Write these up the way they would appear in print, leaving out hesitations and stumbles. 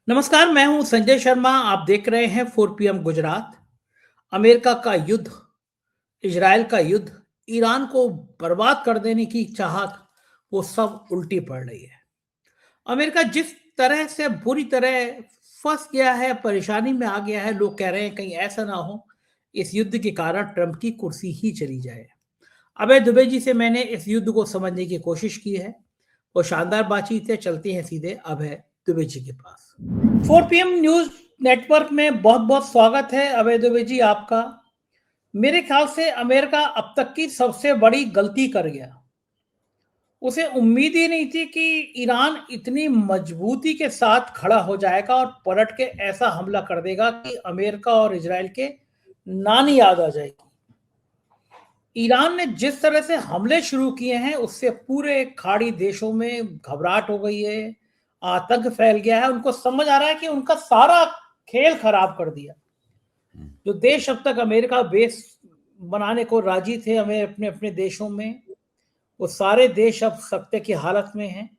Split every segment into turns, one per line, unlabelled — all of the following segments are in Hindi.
नमस्कार, मैं हूं संजय शर्मा। आप देख रहे हैं 4 पीएम गुजरात। अमेरिका का युद्ध, इजराइल का युद्ध, ईरान को बर्बाद कर देने की चाहत, वो सब उल्टी पड़ रही है। अमेरिका जिस तरह से बुरी तरह फंस गया है, परेशानी में आ गया है, लोग कह रहे हैं कहीं ऐसा ना हो इस युद्ध के कारण ट्रंप की कुर्सी ही चली जाए। अभय दुबे जी से मैंने इस युद्ध को समझने की कोशिश की है। वो शानदार बातचीत है। चलते हैं सीधे अभय दुबे जी के पास। 4 पीएम न्यूज नेटवर्क में बहुत बहुत स्वागत है अभय दुबे जी आपका। मेरे ख्याल से अमेरिका अब तक की सबसे बड़ी गलती कर गया। उसे उम्मीद ही नहीं थी कि ईरान इतनी मजबूती के साथ खड़ा हो जाएगा और पलट के ऐसा हमला कर देगा कि अमेरिका और इजराइल के नानी याद आ जाएगी। ईरान ने जिस तरह से हमले शुरू किए हैं उससे पूरे खाड़ी देशों में घबराहट हो गई है, आतंक फैल गया है। उनको समझ आ रहा है कि उनका सारा खेल खराब कर दिया। जो देश अब तक अमेरिका बेस बनाने को राजी थे हमें अपने अपने देशों में, वो सारे देश अब सत्य की हालत में हैं।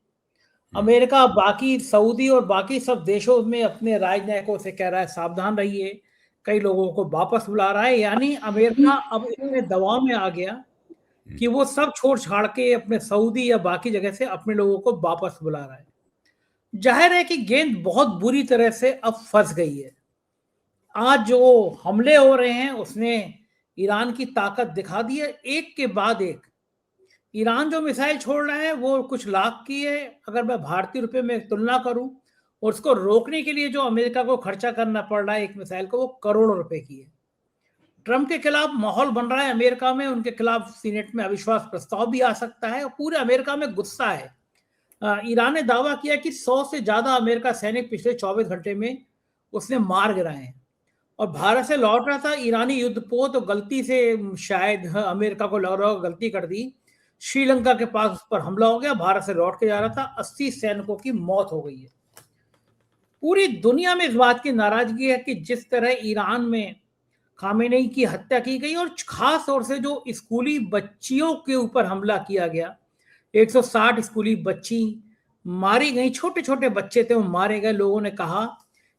अमेरिका बाकी सऊदी और बाकी सब देशों में अपने राजनयिकों से कह रहा है सावधान रहिए। कई लोगों को वापस बुला रहा है। यानी अमेरिका अब इतने दबाव में आ गया कि वो सब छोड़ छाड़ के अपने सऊदी या बाकी जगह से अपने लोगों को वापस बुला रहा है। जाहिर है कि गेंद बहुत बुरी तरह से अब फंस गई है। आज जो हमले हो रहे हैं उसने ईरान की ताकत दिखा दी है, एक के बाद एक। ईरान जो मिसाइल छोड़ रहा है वो कुछ लाख की है। अगर मैं भारतीय रुपए में तुलना करूं और उसको रोकने के लिए जो अमेरिका को खर्चा करना पड़ रहा है एक मिसाइल को, वो करोड़ों रुपए की है। ट्रंप के खिलाफ माहौल बन रहा है अमेरिका में। उनके खिलाफ सीनेट में अविश्वास प्रस्ताव भी आ सकता है और पूरे अमेरिका में गुस्सा है। ईरान ने दावा किया कि 100 से ज्यादा अमेरिका सैनिक पिछले 24 घंटे में उसने मार गिराए हैं। और भारत से लौट रहा था ईरानी युद्धपोत, तो गलती से शायद अमेरिका को लग रहा हो गलती कर दी, श्रीलंका के पास उस पर हमला हो गया। भारत से लौट के जा रहा था, 80 सैनिकों की मौत हो गई है। पूरी दुनिया में इस बात की नाराजगी है कि जिस तरह ईरान में खामेनेई की हत्या की गई और खास तौर से जो स्कूली बच्चियों के ऊपर हमला किया गया, 160 स्कूली बच्ची मारी गई, छोटे छोटे बच्चे थे वो मारे गए। लोगों ने कहा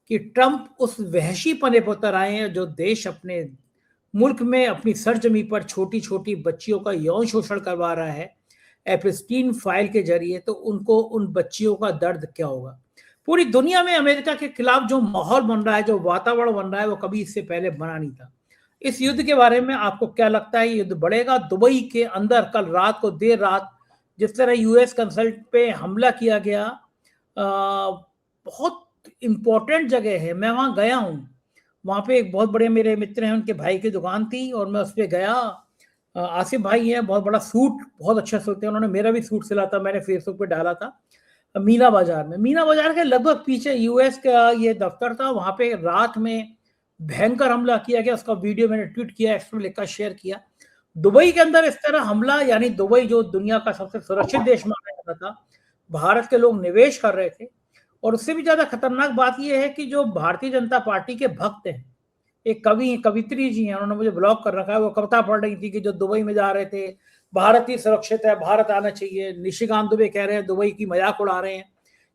कि ट्रंप उस वहशीपने पर उतर आए हैं जो देश अपने मुल्क में अपनी सरजमी पर छोटी छोटी बच्चियों का यौन शोषण करवा रहा है एप्स्टीन फाइल के जरिए। तो उनको, उन बच्चियों का दर्द क्या होगा। पूरी दुनिया में अमेरिका के खिलाफ जो माहौल बन रहा है, जो वातावरण बन रहा है, वो कभी इससे पहले बना नहीं था। इस युद्ध के बारे में आपको क्या लगता है? युद्ध बढ़ेगा? दुबई के अंदर कल रात को देर रात जिस तरह यूएस कंसल्ट पे हमला किया गया, बहुत इंपॉर्टेंट जगह है। मैं वहां गया हूं। वहां पे एक बहुत बड़े मेरे मित्र हैं, उनके भाई की दुकान थी और मैं उस पर गया। आसिफ भाई हैं, बहुत बड़ा सूट बहुत अच्छा सिलते हैं। उन्होंने मेरा भी सूट सिला था, मैंने फेसबुक पे डाला था। मीना बाजार में, मीना बाजार के लगभग पीछे यूएस का ये दफ्तर था। वहां पे रात में भयंकर हमला किया गया। उसका वीडियो मैंने ट्वीट किया, एक्स में लिखकर शेयर किया। दुबई के अंदर इस तरह हमला, यानी दुबई जो दुनिया का सबसे सुरक्षित देश माना जाता था, भारत के लोग निवेश कर रहे थे। और उससे भी ज्यादा खतरनाक बात यह है कि जो भारतीय जनता पार्टी के भक्त हैं, एक कवि कवित्री जी हैं, उन्होंने मुझे ब्लॉक कर रखा है। वो कविता पढ़ रही थी कि जो दुबई में जा रहे थे, भारत ही सुरक्षित है, भारत आना चाहिए। निशिकांत दुबे कह रहे हैं दुबई की मजाक उड़ा रहे हैं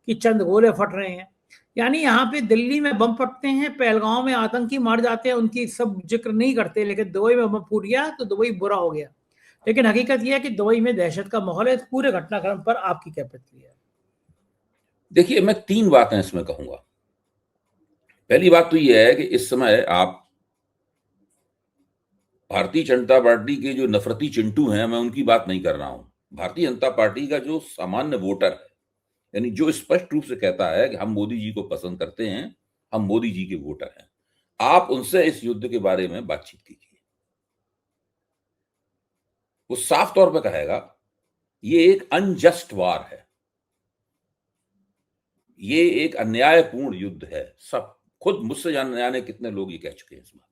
कि चंद गोले फट रहे हैं। यानी यहाँ पे दिल्ली में बम फटते हैं, पहलगांव में आतंकी मार जाते हैं, उनकी सब जिक्र नहीं करते, लेकिन दुबई में बम फूट गया तो दुबई बुरा हो गया। लेकिन हकीकत यह है कि दुबई में दहशत का माहौल है। पूरे घटनाक्रम पर आपकी क्या प्रतिक्रिया है?
देखिए, मैं 3 बातें इसमें कहूंगा। पहली बात तो यह है कि इस समय आप भारतीय जनता पार्टी के जो नफरती चिंटू हैं, मैं उनकी बात नहीं कर रहा हूं। भारतीय जनता पार्टी का जो सामान्य वोटर है, यानी जो स्पष्ट रूप से कहता है कि हम मोदी जी को पसंद करते हैं, हम मोदी जी के वोटर हैं, आप उनसे इस युद्ध के बारे में बातचीत कीजिए। वो साफ तौर पर कहेगा ये एक अनजस्ट वार है, ये एक अन्यायपूर्ण युद्ध है। सब खुद मुझसे जाने कितने लोग ये कह चुके हैं इस बात।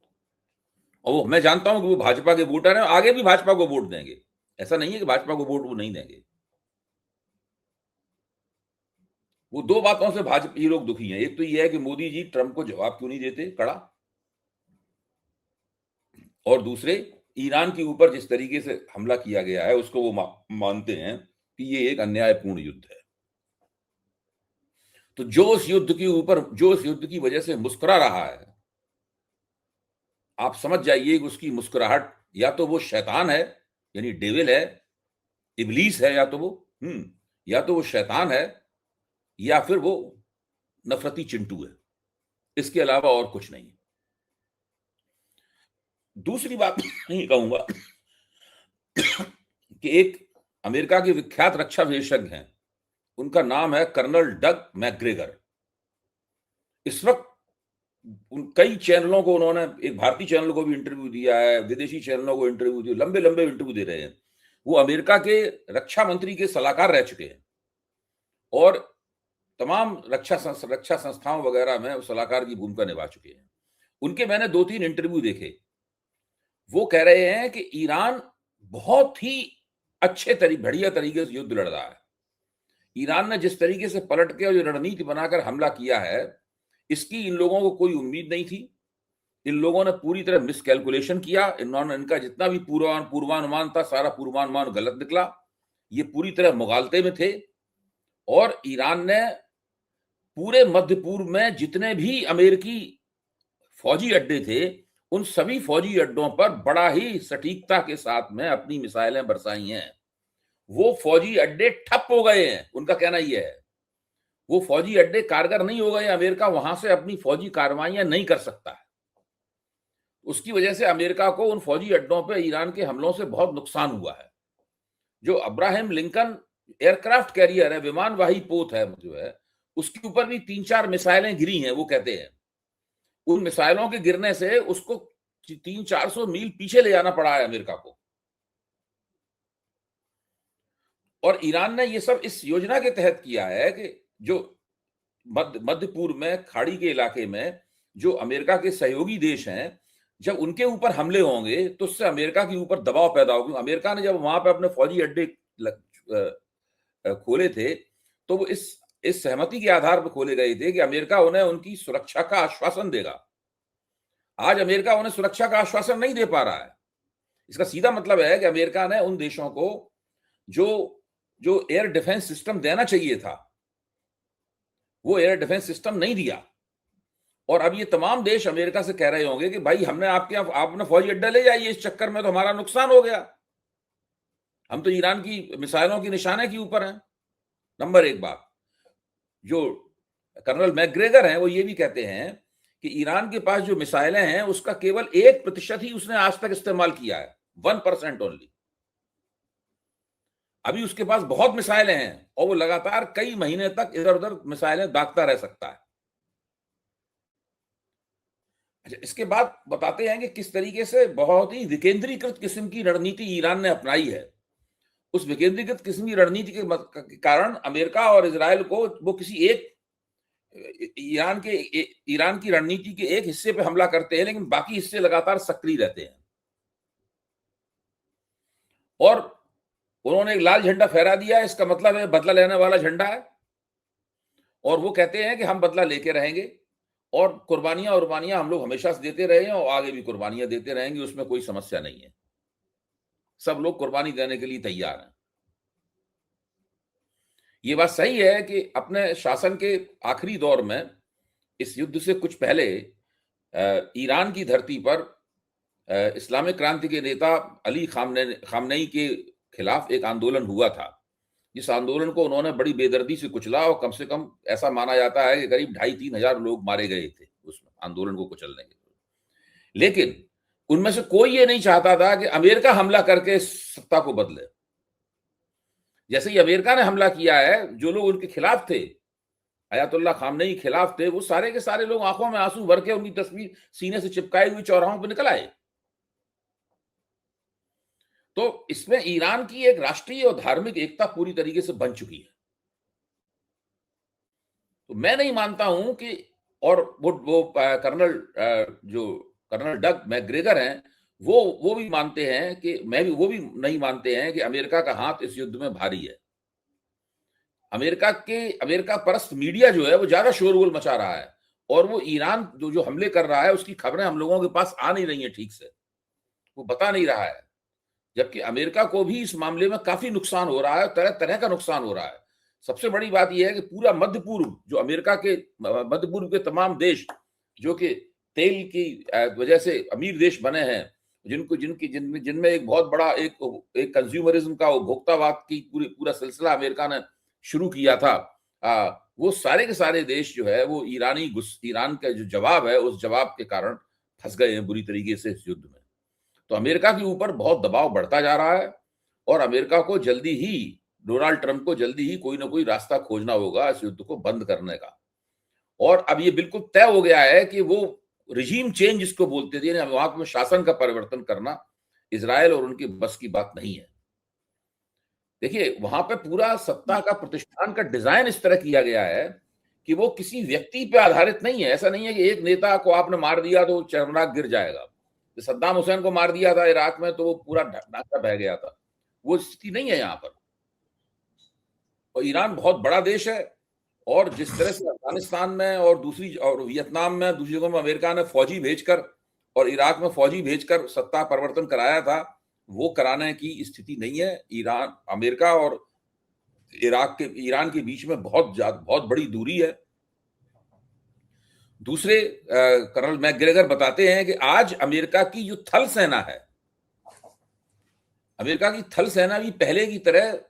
और वो मैं जानता हूं कि वो भाजपा के वोटर हैं, आगे भी भाजपा को वोट देंगे। ऐसा नहीं है कि भाजपा को वोट वो नहीं देंगे। वो 2 बातों से भाजपा ये लोग दुखी हैं। एक तो ये है कि मोदी जी ट्रंप को जवाब क्यों नहीं देते कड़ा, और दूसरे ईरान के ऊपर जिस तरीके से हमला किया गया है उसको वो मानते हैं कि ये एक अन्यायपूर्ण युद्ध है। तो जो इस युद्ध की वजह से मुस्कुरा रहा है, आप समझ जाइए कि उसकी मुस्कुराहट या तो वो शैतान है, यानी डेविल है, इब्लीस है, या तो वो शैतान है, या फिर वो नफरती चिंटू है। इसके अलावा और कुछ नहीं। दूसरी बात नहीं कहूंगा कि एक अमेरिका के विख्यात रक्षा विशेषज्ञ हैं, उनका नाम है कर्नल डग मैकग्रेगर। इस वक्त कई चैनलों को उन्होंने, एक भारतीय चैनल को भी इंटरव्यू दिया है, विदेशी चैनलों को इंटरव्यू दिया, लंबे लंबे इंटरव्यू दे रहे हैं। वो अमेरिका के रक्षा मंत्री के सलाहकार रह चुके हैं और तमाम रक्षा संस्थाओं वगैरह में सलाहकार की भूमिका निभा चुके हैं। उनके मैंने 2-3 इंटरव्यू देखे। वो कह रहे हैं कि ईरान बहुत ही बढ़िया तरीके से युद्ध लड़ रहा है। ईरान ने जिस तरीके से पलट के और जो रणनीति बनाकर हमला किया है, इसकी इन लोगों को कोई उम्मीद नहीं थी। इन लोगों ने पूरी तरह मिसकैलकुलेशन किया। इनका जितना भी पूर्वानुमान था, सारा पूर्वानुमान गलत निकला। ये पूरी तरह मुगालते में थे और ईरान ने पूरे मध्य पूर्व में जितने भी अमेरिकी फौजी अड्डे थे, उन सभी फौजी अड्डों पर बड़ा ही सटीकता के साथ में अपनी मिसाइलें बरसाई हैं। वो फौजी अड्डे ठप हो गए हैं, उनका कहना यह है। वो फौजी अड्डे कारगर नहीं हो गए। अमेरिका वहां से अपनी फौजी कार्रवाइयां नहीं कर सकता है। उसकी वजह से अमेरिका को उन फौजी अड्डों पर ईरान के हमलों से बहुत नुकसान हुआ है। जो अब्राहम लिंकन एयरक्राफ्ट कैरियर है, विमानवाही पोत है जो है, उसके ऊपर भी 3-4 मिसाइलें गिरी हैं। वो कहते हैं उन मिसाइलों के गिरने से उसको 300-400 मील पीछे ले जाना पड़ा है अमेरिका को। और ईरान ने ये सब इस योजना के तहत किया है कि जो मध्य पूर्व में खाड़ी के इलाके में जो अमेरिका के सहयोगी देश हैं, जब उनके ऊपर हमले होंगे तो उससे अमेरिका के ऊपर दबाव पैदा होगा। अमेरिका ने जब वहां पे अपने फौजी अड्डे खोले थे तो वो इस सहमति के आधार पर खोले गए थे कि अमेरिका उन्हें उनकी सुरक्षा का आश्वासन देगा। आज अमेरिका उन्हें सुरक्षा का आश्वासन नहीं दे पा रहा है। इसका सीधा मतलब है कि अमेरिका ने उन देशों को जो एयर डिफेंस सिस्टम देना चाहिए था, वो एयर डिफेंस सिस्टम नहीं दिया। और अब ये तमाम देश अमेरिका से कह रहे होंगे कि भाई हमने आपने फौजी अड्डा ले जाइए, इस चक्कर में तो हमारा नुकसान हो गया। हम तो ईरान की मिसाइलों की निशाने के ऊपर हैं। नंबर एक बात, जो कर्नल मैकग्रेगर हैं वो ये भी कहते हैं कि ईरान के पास जो मिसाइलें हैं उसका केवल 1% ही उसने आज तक इस्तेमाल किया है, 1% ओनली। अभी उसके पास बहुत मिसाइलें हैं और वो लगातार कई महीने तक इधर उधर मिसाइलें दागता रह सकता है। अच्छा, इसके बाद बताते हैं कि किस तरीके से बहुत ही विकेंद्रीकृत किस्म की रणनीति रणनीति ने अपनाई है। उस विकेंद्रीकृत किस्म की रणनीति के कारण अमेरिका और इजराइल को वो किसी एक ईरान की रणनीति के एक हिस्से पे हमला करते हैं, लेकिन बाकी हिस्से लगातार सक्रिय रहते हैं। और उन्होंने एक लाल झंडा फहरा दिया, इसका मतलब है बदला लेने वाला झंडा है। और वो कहते हैं कि हम बदला लेके रहेंगे और कुर्बानियां हम लोग हमेशा से देते रहे हैं और आगे भी कुर्बानियां देते रहेंगे, उसमें कोई समस्या नहीं है। सब लोग कुर्बानी देने के लिए तैयार हैं। ये बात सही है कि अपने शासन के आखिरी दौर में इस युद्ध से कुछ पहले ईरान की धरती पर इस्लामिक क्रांति के नेता अली खामनेई के खिलाफ एक आंदोलन हुआ था, जिस आंदोलन को उन्होंने बड़ी बेदर्दी से कुचला और कम से कम ऐसा माना जाता है कि करीब 2,500-3 हजार लोग मारे गए थे उस आंदोलन को कुचलने के। लेकिन उनमें से कोई ये नहीं चाहता था कि अमेरिका हमला करके सत्ता को बदले। जैसे ही अमेरिका ने हमला किया है, जो लोग उनके खिलाफ थे, अयातुल्लाह खामनेई खिलाफ थे, वो सारे के सारे लोग आंखों में आंसू भर के उनकी तस्वीर सीने से चिपकाई हुई चौराहों पर निकल आए। तो इसमें ईरान की एक राष्ट्रीय और धार्मिक एकता पूरी तरीके से बन चुकी है। तो मैं नहीं मानता हूं कि, और वो कर्नल डग मैकग्रेगर हैं, वो भी मानते हैं कि वो भी नहीं मानते हैं कि अमेरिका का हाथ इस युद्ध में भारी है। अमेरिका परस्त मीडिया जो है वो ज्यादा शोरगुल मचा रहा है और वो ईरान जो हमले कर रहा है उसकी खबरें हम लोगों के पास आ नहीं रही हैं ठीक से, वो बता नहीं रहा है। जबकि अमेरिका को भी इस मामले में काफी नुकसान हो रहा है, तरह तरह का नुकसान हो रहा है। सबसे बड़ी बात यह है कि पूरा मध्य पूर्व, जो अमेरिका के मध्य पूर्व के तमाम देश जो कि तेल की वजह से अमीर देश बने हैं, जिनमें एक बहुत बड़ा एक कंज्यूमरिज्म का उपभोक्तावाद की पूरा सिलसिला अमेरिका ने शुरू किया था, वो सारे के सारे देश जो है वो ईरान का जो जवाब है, उस जवाब के कारण फंस गए हैं बुरी तरीके से इस युद्ध में। तो अमेरिका के ऊपर बहुत दबाव बढ़ता जा रहा है और अमेरिका को जल्दी ही, डोनाल्ड ट्रंप को जल्दी ही कोई ना कोई रास्ता खोजना होगा इस युद्ध को बंद करने का। और अब ये बिल्कुल तय हो गया है कि वो रिजीम चेंज जिसको बोलते थे, वहां पे शासन का परिवर्तन करना इजराइल और उनके बस की बात नहीं है। देखिए, वहां पे पूरा सत्ता का प्रतिष्ठान का डिजाइन इस तरह किया गया है कि वो किसी व्यक्ति पे आधारित नहीं है। ऐसा नहीं है कि एक नेता को आपने मार दिया तो चरमराग गिर जाएगा। सद्दाम हुसैन को मार दिया था इराक में तो वो पूरा ढांचा बह गया था। वो स्थिति नहीं है यहाँ पर। और ईरान बहुत बड़ा देश है और जिस तरह से अफगानिस्तान में और वियतनाम में दूसरी जगहों में अमेरिका ने फौजी भेजकर और इराक में फौजी भेजकर सत्ता परिवर्तन कराया था, वो कराने की स्थिति नहीं है। अमेरिका और ईरान के बीच में बहुत बड़ी दूरी है। दूसरे कर्नल मैकग्रेगर बताते हैं कि आज अमेरिका की जो थल सेना है, अमेरिका की थल सेना भी पहले की तरह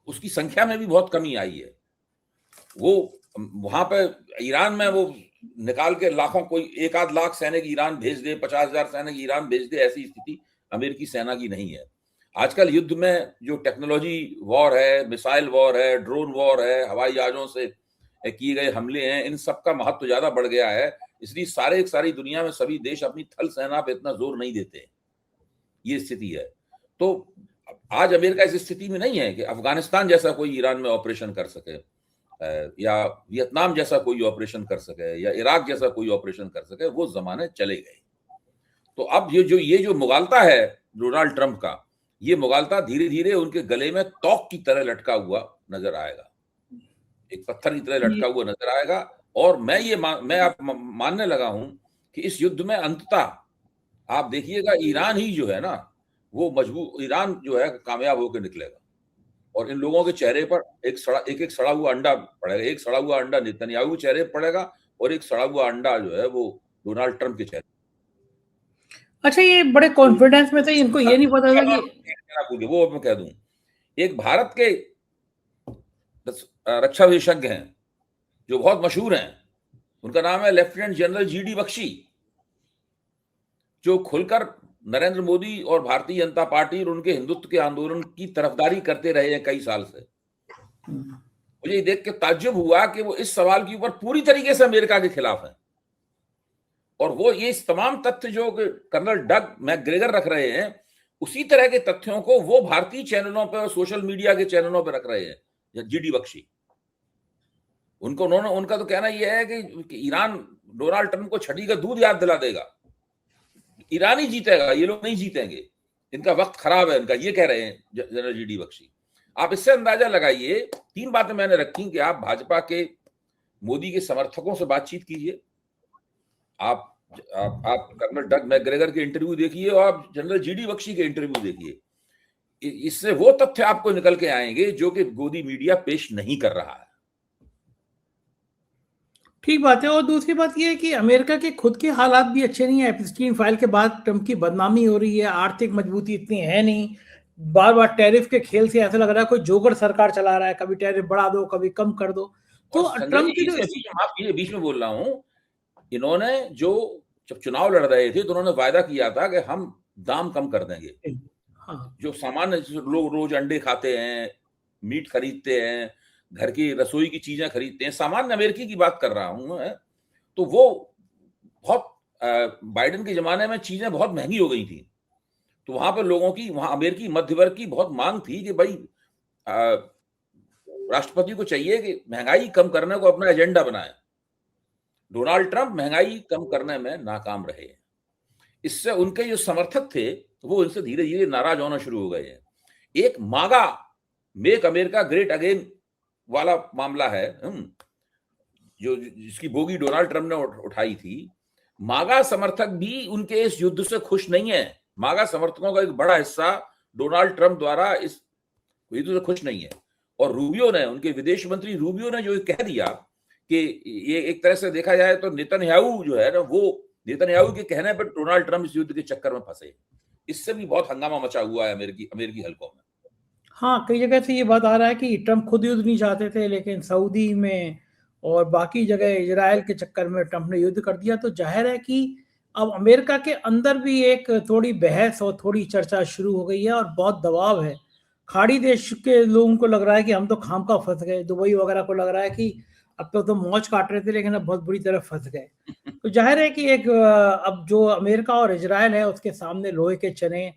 उसकी संख्या में भी बहुत कमी आई है। वो वहां पे ईरान में वो निकाल के लाखों, कोई एक आध लाख सैनिक ईरान भेज दे, 50,000 सैनिक ईरान भेज दे, ऐसी स्थिति अमेरिकी सेना की नहीं है। आजकल युद्ध में जो टेक्नोलॉजी वॉर है, मिसाइल वॉर है, ड्रोन वॉर है, हवाई जहाजों से किए गए हमले हैं, इन सब का महत्व ज्यादा बढ़ गया है। इसलिए सारी दुनिया में सभी देश अपनी थल सेना पे इतना जोर नहीं देते। ये स्थिति है। तो आज अमेरिका इस स्थिति में नहीं है कि अफगानिस्तान जैसा कोई ईरान में ऑपरेशन कर सके, या वियतनाम जैसा कोई ऑपरेशन कर सके, या इराक जैसा कोई ऑपरेशन कर सके। वो जमाने चले गए। तो अब ये जो मुगालता है डोनाल्ड ट्रंप का, ये मुगालता धीरे धीरे उनके गले में तोक की तरह लटका हुआ नजर आएगा, एक पत्थर की तरह लटका हुआ नजर आएगा। और मैं अब मानने लगा हूं कि इस युद्ध में अंततः आप देखिएगा ईरान ही जो है ना, वो ईरान जो है कामयाब होकर निकलेगा। और इन लोगों के चेहरे पर एक सड़ा हुआ अंडा पड़ेगा। एक सड़ा हुआ अंडा नेतन्याहू चेहरे पर पड़ेगा और एक सड़ा हुआ अंडा जो है वो डोनाल्ड ट्रंप के चेहरे।
अच्छा, ये बड़े कॉन्फिडेंस में थे, इनको ये नहीं पता था कि
वो मैं कह दूं, एक भारत के रक्षा विशेषज्ञ हैं जो बहुत मशहूर हैं, उनका नाम है लेफ्टिनेंट जनरल जीडी बख्शी, जो खुलकर नरेंद्र मोदी और भारतीय जनता पार्टी और उनके हिंदुत्व के आंदोलन की तरफदारी करते रहे हैं कई साल से। मुझे देख के ताज्जुब हुआ कि वो इस सवाल के ऊपर पूरी तरीके से अमेरिका के खिलाफ है। और वो ये तमाम तथ्य जो कर्नल डग मैकग्रेगर रख रहे हैं, उसी तरह के तथ्यों को वो भारतीय चैनलों पर और सोशल मीडिया के चैनलों पर रख रहे हैं। जीडी बख्शी, उनका तो कहना यह है कि ईरान डोनाल्ड ट्रंप को छठी का दूध याद दिला देगा, ईरान ही जीतेगा, ये लोग नहीं जीतेंगे, इनका वक्त खराब है इनका, ये कह रहे हैं जनरल जीडी बख्शी। आप इससे अंदाजा लगाइए, 3 बातें मैंने रखी कि आप भाजपा के मोदी के समर्थकों से बातचीत कीजिए, आप कर्नल डग मैकग्रेगर के इंटरव्यू देखिए और आप जनरल जीडी बख्शी के इंटरव्यू देखिए। इससे वो तथ्य आपको निकल के आएंगे जो कि गोदी मीडिया पेश नहीं कर रहा है।
ठीक बात है। और दूसरी बात यह है कि अमेरिका के खुद के हालात भी अच्छे नहीं है। एप्स्टीन फाइल के बाद ट्रंप की बदनामी हो रही है, आर्थिक मजबूती इतनी है नहीं, बार बार टैरिफ के खेल से ऐसा लग रहा है कोई जोगर सरकार चला रहा है, कभी टैरिफ बढ़ा दो कभी कम कर दो। तो ट्रंप की जो
बीच में बोल रहा हूं, इन्होंने जब चुनाव लड़ रहे थे तो उन्होंने वायदा किया था कि हम दाम कम कर देंगे। हाँ। जो सामान्य लोग रोज अंडे खाते हैं, मीट खरीदते हैं, घर की रसोई की चीजें खरीदते हैं, सामान्य अमेरिकी की बात कर रहा हूं मैं, तो वो बहुत बाइडेन के जमाने में चीजें बहुत महंगी हो गई थी। तो वहां पर वहां अमेरिकी मध्य वर्ग की बहुत मांग थी कि भाई राष्ट्रपति को चाहिए कि महंगाई कम करने को अपना एजेंडा बनाए। डोनाल्ड ट्रंप महंगाई कम करने में नाकाम रहे। इससे उनके जो समर्थक थे वो इनसे धीरे धीरे नाराज होना शुरू हो गए हैं। एक मागा, मेक अमेरिका ग्रेट अगेन वाला मामला है, जिसकी बोगी डोनाल्ड ट्रंप ने उठाई थी। मागा समर्थक भी उनके इस युद्ध से खुश नहीं है। मागा समर्थकों का एक बड़ा हिस्सा डोनाल्ड ट्रंप द्वारा इस युद्ध से खुश नहीं है। और रूबियो ने, उनके विदेश मंत्री रूबियो ने जो कह दिया कि ये एक तरह से देखा जाए तो नेतन्याहू जो है ना, वो नेतन्याहू के कहने पर डोनाल्ड ट्रंप इस युद्ध के चक्कर में फंसे। इससे भी बहुत हंगामा मचा हुआ है अमेरिकी हलकों में।
हाँ, कई जगह से ये बात आ रहा है कि ट्रंप खुद युद्ध नहीं चाहते थे, लेकिन सऊदी में और बाकी जगह इजराइल के चक्कर में ट्रंप ने युद्ध कर दिया। तो जाहिर है कि अब अमेरिका के अंदर भी एक थोड़ी बहस और थोड़ी चर्चा शुरू हो गई है और बहुत दबाव है। खाड़ी देश के लोगों को लग रहा है कि हम तो खामखा फंस गए। दुबई वगैरह को लग रहा है कि अब तो मौज काट रहे थे, लेकिन अब बहुत बुरी तरह फंस गए। तो जाहिर है कि एक अब जो अमेरिका और इजराइल है उसके सामने लोहे के चने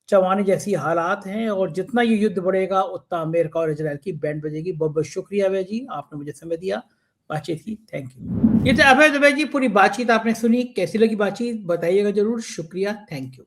चबाने जैसी हालात हैं, और जितना ये युद्ध बढ़ेगा उतना अमेरिका और इजराइल की बैंड बजेगी। बहुत बहुत शुक्रिया अभय जी, आपने मुझे समय दिया, बातचीत की, थैंक यू। ये तो अभय दुबे जी, पूरी बातचीत आपने सुनी, कैसी लगी बातचीत बताइएगा जरूर। शुक्रिया, थैंक यू।